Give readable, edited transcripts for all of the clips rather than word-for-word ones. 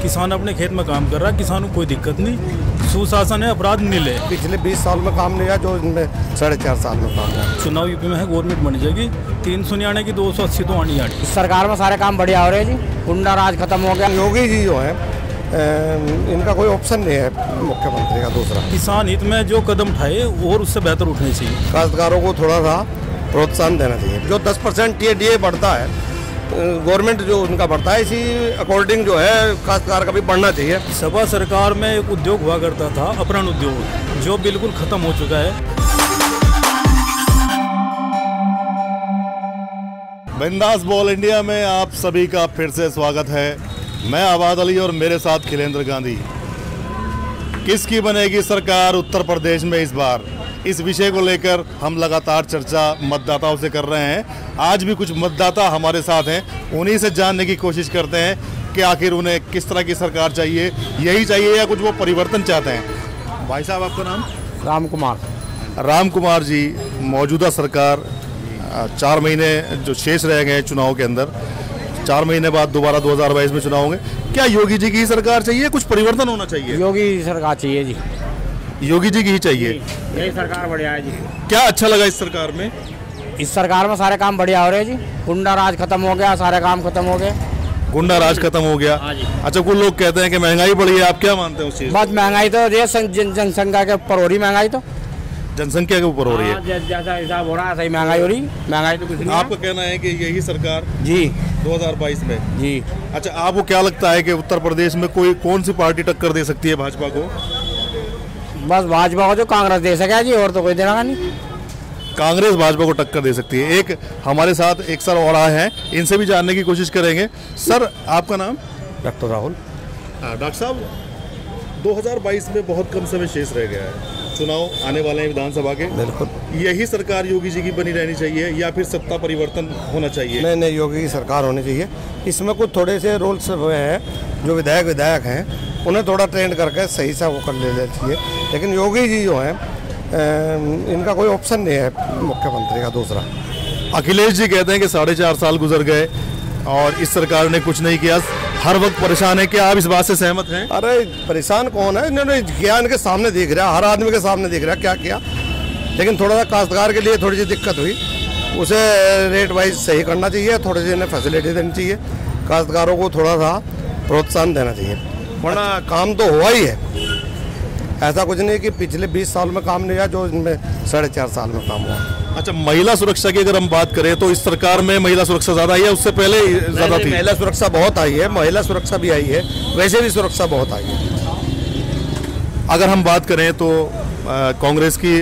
किसान अपने खेत में काम कर रहा है, किसानों को कोई दिक्कत नहीं। सुशासन है, अपराध नील है। पिछले 20 साल में काम नहीं हुआ जो इनमें 4.5 साल में काम हुआ। चुनाव यूपी में है, गवर्नमेंट बन जाएगी। 300 नहीं आने की 280 तो आनी आनी। सरकार में सारे काम बढ़िया हो रहे हैं जी, गुंडा राज खत्म हो गया। योगी जी जो है इनका कोई ऑप्शन नहीं है मुख्यमंत्री का दूसरा। किसान हित में जो कदम उठाए और उससे बेहतर उठने चाहिए। काश्तकारों को थोड़ा सा प्रोत्साहन देना चाहिए। जो 10% टीडीए बढ़ता है गवर्नमेंट जो उनका बढ़ता है, इसी अकॉर्डिंग जो है काश्तकार का भी बढ़ना चाहिए। सपा सरकार में एक उद्योग हुआ करता था, अपहरण उद्योग, जो बिल्कुल खत्म हो चुका है। बिंदास बॉल इंडिया में आप सभी का फिर से स्वागत है। मैं आबाद अली और मेरे साथ खिलेंद्र गांधी। किसकी बनेगी सरकार उत्तर प्रदेश में इस बार, इस विषय को लेकर हम लगातार चर्चा मतदाताओं से कर रहे हैं। आज भी कुछ मतदाता हमारे साथ हैं, उन्हीं से जानने की कोशिश करते हैं कि आखिर उन्हें किस तरह की सरकार चाहिए, यही चाहिए या कुछ वो परिवर्तन चाहते हैं। भाई साहब, आपका नाम? राम कुमार। राम कुमार जी, मौजूदा सरकार 4 महीने जो शेष रह गए चुनाव के अंदर, 4 महीने बाद दोबारा 2022 में चुनाव होंगे। क्या योगी जी की सरकार चाहिए, कुछ परिवर्तन होना चाहिए? योगी सरकार चाहिए जी, योगी जी की ही चाहिए। यही सरकार बढ़िया है जी। क्या अच्छा लगा इस सरकार में? इस सरकार में सारे काम बढ़िया हो रहे हैं जी, गुंडा राज खत्म हो गया, सारे काम खत्म हो गए। गुंडा राज खत्म हो गया। अच्छा, कुछ लोग कहते हैं कि महंगाई बढ़ी है, आप क्या मानते हैं उस चीज? बहुत महंगाई तो जनसंख्या के ऊपर हो रही, महंगाई तो जनसंख्या के ऊपर हो रही है। जैसा हिसाब हो रहा है सही महंगाई हो रही। महंगाई तो कुछ नहीं। आपका कहना है कि यही सरकार जी 2022 में जी। अच्छा, आपको क्या लगता है कि उत्तर प्रदेश में कौन सी पार्टी टक्कर दे सकती है भाजपा को? बस भाजपा को जो कांग्रेस दे सके जी, और तो कोई देना नहीं। कांग्रेस भाजपा को टक्कर दे सकती है। एक हमारे साथ एक सर और आए हैं, इनसे भी जानने की कोशिश करेंगे। सर, आपका नाम? डॉक्टर राहुल। डॉक्टर साहब, 2022 में बहुत कम समय शेष रह गया है, चुनाव आने वाले हैं विधानसभा के। बिल्कुल। यही सरकार योगी जी की बनी रहनी चाहिए या फिर सत्ता परिवर्तन होना चाहिए? नहीं, योगी की सरकार होनी चाहिए। इसमें कुछ थोड़े से रूल्स हैं, जो विधायक हैं उन्हें थोड़ा ट्रेंड करके सही से वो कर लेना चाहिए। लेकिन योगी जी जो हैं इनका कोई ऑप्शन नहीं है मुख्यमंत्री का दूसरा। अखिलेश जी कहते हैं कि 4.5 साल गुजर गए और इस सरकार ने कुछ नहीं किया, हर वक्त परेशान है। क्या आप इस बात से सहमत हैं? अरे परेशान कौन है, इन्होंने किया इनके सामने दिख रहा है, हर आदमी के सामने दिख रहा है क्या किया। लेकिन थोड़ा सा काश्तकार के लिए थोड़ी सी दिक्कत हुई, उसे रेट वाइज सही करना चाहिए, थोड़ी सी इन्हें फैसिलिटी देनी चाहिए, काश्तकारों को थोड़ा सा प्रोत्साहन देना चाहिए। वरना काम तो हुआ ही है, ऐसा कुछ नहीं कि पिछले 20 साल में काम नहीं हुआ जो इनमें 4.5 साल में काम हुआ। अच्छा, महिला सुरक्षा की अगर हम बात करें तो इस सरकार में महिला सुरक्षा ज्यादा आई है, उससे पहले ज्यादा थी? महिला सुरक्षा बहुत आई है, महिला सुरक्षा भी आई है, वैसे भी सुरक्षा बहुत आई है। अगर हम बात करें तो कांग्रेस की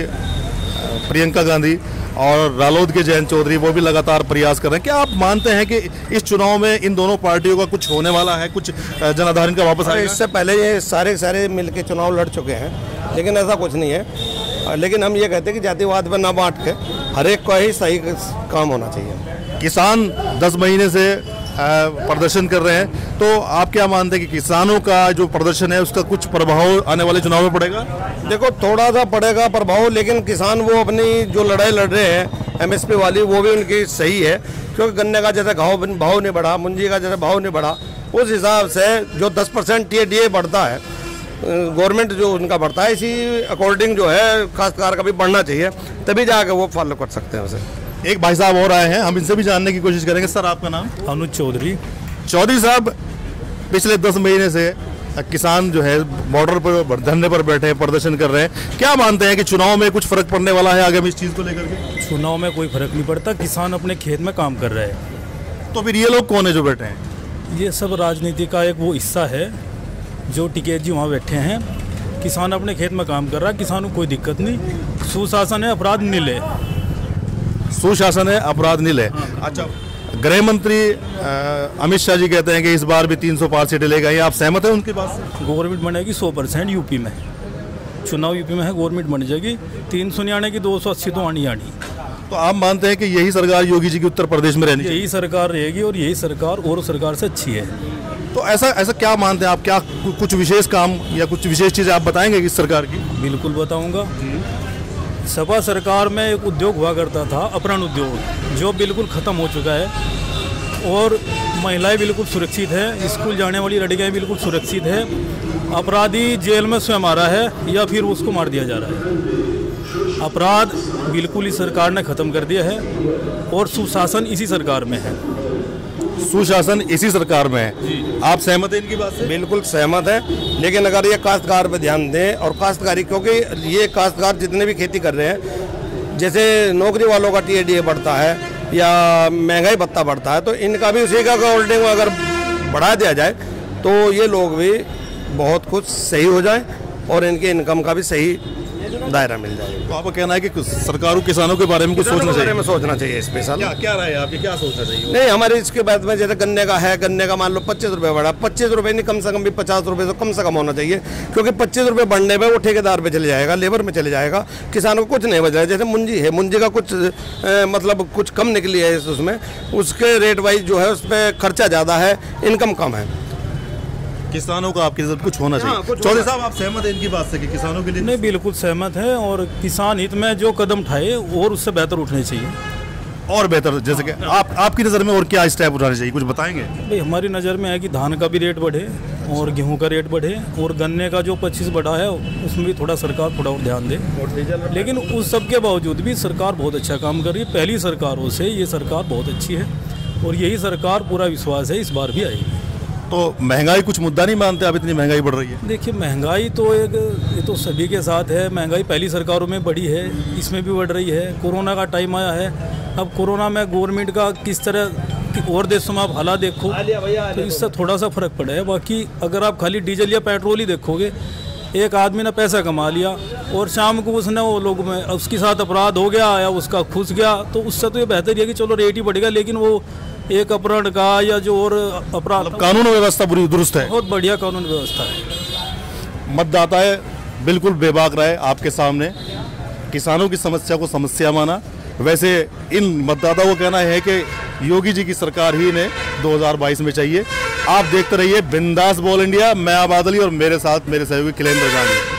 प्रियंका गांधी और रालोद के जयंत चौधरी, वो भी लगातार प्रयास कर रहे हैं। क्या आप मानते हैं कि इस चुनाव में इन दोनों पार्टियों का कुछ होने वाला है, कुछ जनाधारण का वापस आएगा? इससे पहले ये सारे मिलके चुनाव लड़ चुके हैं, लेकिन ऐसा कुछ नहीं है। लेकिन हम ये कहते हैं कि जातिवाद पर ना बांट के हर एक का ही सही काम होना चाहिए। किसान 10 महीने से प्रदर्शन कर रहे हैं, तो आप क्या मानते हैं कि किसानों का जो प्रदर्शन है उसका कुछ प्रभाव आने वाले चुनाव में पड़ेगा? देखो, थोड़ा सा पड़ेगा प्रभाव, लेकिन किसान वो अपनी जो लड़ाई लड़ रहे हैं एमएसपी वाली, वो भी उनकी सही है। क्योंकि गन्ने का जैसे भाव नहीं बढ़ा, मुंजी का जैसे भाव नहीं बढ़ा, उस हिसाब से जो 10% टीडीए बढ़ता है गवर्नमेंट जो उनका बढ़ता है, इसी अकॉर्डिंग जो है काश्तकार का भी बढ़ना चाहिए, तभी जाके वो फॉलो कर सकते हैं उसे। एक भाई साहब और आए हैं, हम इनसे भी जानने की कोशिश करेंगे। सर, आपका नाम? अनुज चौधरी। चौधरी साहब, पिछले 10 महीने से किसान जो है बॉर्डर पर धरने पर बैठे हैं, प्रदर्शन कर रहे हैं। क्या मानते हैं कि चुनाव में कुछ फर्क पड़ने वाला है आगे इस चीज को लेकर के? चुनाव में कोई फर्क नहीं पड़ता, किसान अपने खेत में काम कर रहे हैं। तो फिर ये लोग कौन है जो बैठे हैं? ये सब राजनीति का एक वो हिस्सा है, जो टिकैत जी वहाँ बैठे हैं। किसान अपने खेत में काम कर रहा है, किसानों को कोई दिक्कत नहीं। सुशासन है, अपराध नील है। सुशासन है, अपराध नील है। अच्छा, गृह मंत्री अमित शाह जी कहते हैं कि इस बार भी 300 पार सीटें लेगा, ये आप सहमत हैं उनकी बात से? गवर्नमेंट बनेगी 100% यूपी में। चुनाव यूपी में है, गवर्नमेंट बन जाएगी। 300 नहीं आने की 280 तो आनी आनी। तो आप मानते हैं कि यही सरकार योगी जी की उत्तर प्रदेश में रहनी चाहिए? यही सरकार रहेगी और यही सरकार और सरकार से अच्छी है। तो ऐसा क्या मानते हैं आप? क्या कुछ विशेष काम या कुछ विशेष चीज़ें आप बताएंगे इस सरकार की? बिल्कुल बताऊंगा। सपा सरकार में एक उद्योग हुआ करता था, अपहरण उद्योग, जो बिल्कुल ख़त्म हो चुका है। और महिलाएं बिल्कुल सुरक्षित है, स्कूल जाने वाली लड़कियां बिल्कुल सुरक्षित है। अपराधी जेल में स्वयं आ रहा है या फिर उसको मार दिया जा रहा है। अपराध बिल्कुल इस सरकार ने ख़त्म कर दिया है और सुशासन इसी सरकार में है। सुशासन इसी सरकार में है, आप सहमत हैं इनकी बात से? बिल्कुल सहमत है, लेकिन अगर ये काश्तकार पे ध्यान दें और काश्तकारी, क्योंकि ये काश्तकार जितने भी खेती कर रहे हैं, जैसे नौकरी वालों का टीएडीए बढ़ता है या महंगाई भत्ता बढ़ता है, तो इनका भी उसी का होल्डिंग अगर बढ़ा दिया जाए तो ये लोग भी बहुत कुछ सही हो जाए और इनके इनकम का भी सही दायरा मिल जाए। तो आपका कहना है कि सरकार को किसानों के बारे में कुछ सोचना चाहिए स्पेशल। क्या राय है आपकी, क्या सोचना चाहिए? नहीं, हमारे इसके बाद में जैसे गन्ने का है, गन्ने का मान लो 25 रुपये बढ़ा, 25 रुपये नहीं, कम से कम भी 50 रुपये तो कम से कम होना चाहिए, क्योंकि 25 रुपये बढ़ने पे वो ठेकेदार पे चले जाएगा, लेबर में चले जाएगा, किसानों को कुछ नहीं बच रहा है। जैसे मुंजी है, मुंजी का कुछ मतलब कुछ कम निकली है उसमें, उसके रेट वाइज जो है उस पर खर्चा ज़्यादा है, इनकम कम है। किसानों का आपके नजर कुछ होना चाहिए। चौधरी साहब, आप सहमत हैं इनकी बात से कि किसानों के लिए? नहीं, बिल्कुल सहमत है और किसान हित में जो कदम उठाए और उससे बेहतर उठने चाहिए। और बेहतर जैसे कि आपकी नज़र में और क्या स्टेप उठाने चाहिए, कुछ बताएंगे? भाई हमारी नज़र में है कि धान का भी रेट बढ़े और गेहूं का रेट बढ़े और गन्ने का जो 25 बढ़ा है उसमें भी थोड़ा सरकार थोड़ा और ध्यान दे। लेकिन उस सब के बावजूद भी सरकार बहुत अच्छा काम कर रही है। पहली सरकारों से ये सरकार बहुत अच्छी है और यही सरकार, पूरा विश्वास है, इस बार भी आएगी। तो महंगाई कुछ मुद्दा नहीं मानते आप? इतनी महंगाई बढ़ रही है। देखिए, महंगाई तो ये तो सभी के साथ है। महंगाई पहली सरकारों में बढ़ी है, इसमें भी बढ़ रही है। कोरोना का टाइम आया है, अब कोरोना में गवर्नमेंट का किस तरह और देशों में आप हालात देखो तो इससे थोड़ा सा फर्क पड़ा है। बाकी अगर आप खाली डीजल या पेट्रोल ही देखोगे, एक आदमी ने पैसा कमा लिया और शाम को उसने वो लोग में उसके साथ अपराध हो गया या उसका घुस गया, तो उससे तो ये बेहतर है कि चलो रेट ही बढ़ेगा, लेकिन वो एक अपहरण का या जो और अपराध, कानून व्यवस्था पूरी दुरुस्त है, बहुत बढ़िया कानून व्यवस्था है। मतदाता है बिल्कुल बेबाक रहे आपके सामने, किसानों की समस्या को समस्या माना। वैसे इन मतदाताओं को कहना है कि योगी जी की सरकार ही इन्हें 2022 में चाहिए। आप देखते रहिए बिंदास बोल इंडिया। मैं आबाद अली और मेरे साथ मेरे सहयोगी खिलेंद्र गांधी।